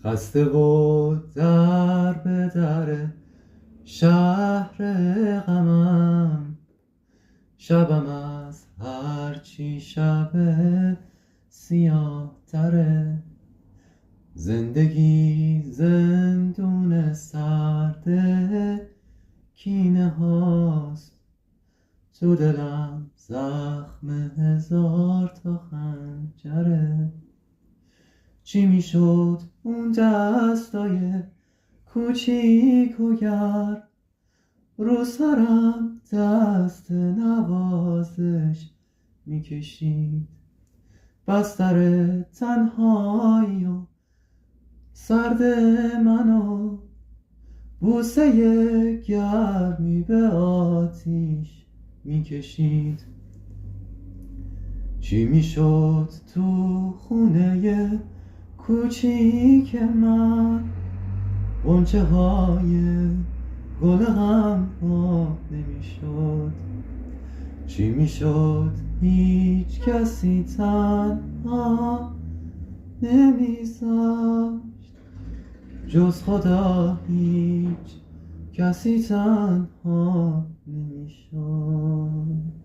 خسته و در به در شهر غمم، شبم از هرچی شب سیاه تره. زندگی زندون سرده کینه هاست، تو دلم زخم هزار تا خنجره. چی میشد اون دستای کوچیک و گرم، رو سرم دست نوازش میکشید. بستر تنهایی و سرد منو بوسه گرمی به آتیش میکشید. چی میشد تو خونه کوچیک من، غنچه های گل هم نمیشد. چی میشد هیچ کسی تنها نمیذاشت، جز خدا هیچ کسی تنها نمیشد.